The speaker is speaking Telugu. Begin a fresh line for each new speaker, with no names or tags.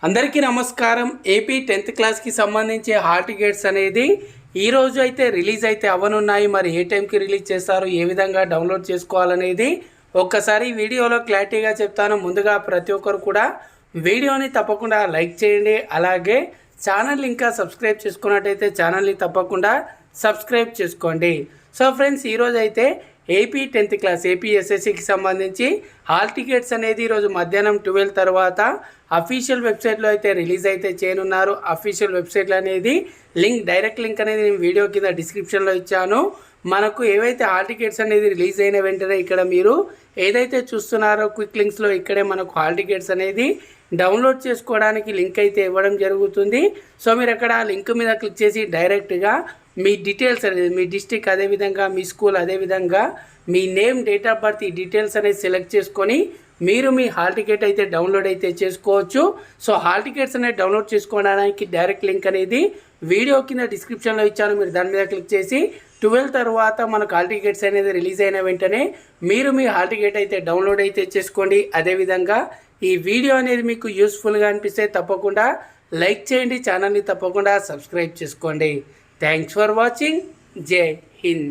అందరికీ నమస్కారం. ఏపీ 10th క్లాస్కి సంబంధించి హాల్ టికెట్స్ అనేది ఈరోజు అయితే రిలీజ్ అయితే అవ్వనున్నాయి. మరి ఏ టైంకి రిలీజ్ చేస్తారు, ఏ విధంగా డౌన్లోడ్ చేసుకోవాలనేది ఒక్కసారి వీడియోలో క్లారిటీగా చెప్తాను. ముందుగా ప్రతి ఒక్కరు కూడా వీడియోని తప్పకుండా లైక్ చేయండి. అలాగే ఛానల్ ఇంకా సబ్స్క్రైబ్ చేసుకున్నట్టయితే ఛానల్ని తప్పకుండా సబ్స్క్రైబ్ చేసుకోండి. సో ఫ్రెండ్స్, ఈరోజు అయితే ఏపీ 10th క్లాస్ ఏపీఎస్ఎస్సికి సంబంధించి హాల్ టికెట్స్ అనేది ఈరోజు మధ్యాహ్నం 12 తర్వాత అఫీషియల్ వెబ్సైట్లో అయితే రిలీజ్ అయితే చేయనున్నారు. అఫీషియల్ వెబ్సైట్లో అనేది డైరెక్ట్ లింక్ అనేది నేను వీడియో కింద డిస్క్రిప్షన్లో ఇచ్చాను. మనకు ఏవైతే హాల్ టికెట్స్ అనేది రిలీజ్ అయిన వెంటనే ఇక్కడ మీరు ఏదైతే చూస్తున్నారో క్విక్ లింక్స్లో ఇక్కడే మనకు హాల్ టికెట్స్ అనేది డౌన్లోడ్ చేసుకోవడానికి లింక్ అయితే ఇవ్వడం జరుగుతుంది. సో మీరు అక్కడ లింక్ మీద క్లిక్ చేసి డైరెక్ట్గా మీ డీటెయిల్స్ అనేది మీ డిస్ట్రిక్ట్, అదేవిధంగా మీ స్కూల్, అదేవిధంగా మీ నేమ్, డేట్ ఆఫ్ బర్త్, ఈ డీటెయిల్స్ అనేది సెలెక్ట్ చేసుకొని మీరు మీ హాల్ టికెట్ అయితే డౌన్లోడ్ అయితే చేసుకోవచ్చు. సో హాల్ టికెట్స్ అనేది డౌన్లోడ్ చేసుకోవడానికి డైరెక్ట్ లింక్ అనేది వీడియో కింద డిస్క్రిప్షన్లో ఇచ్చాను. మీరు దాని మీద క్లిక్ చేసి 12 తర్వాత మనకు హాల్ టికెట్స్ అనేది రిలీజ్ అయిన వెంటనే మీరు మీ హాల్ టికెట్ అయితే డౌన్లోడ్ అయితే చేసుకోండి. అదేవిధంగా ఈ వీడియో అనేది మీకు యూస్ఫుల్గా అనిపిస్తే తప్పకుండా లైక్ చేయండి, ఛానల్ని తప్పకుండా సబ్స్క్రైబ్ చేసుకోండి. Thanks for watching. జై హింద్.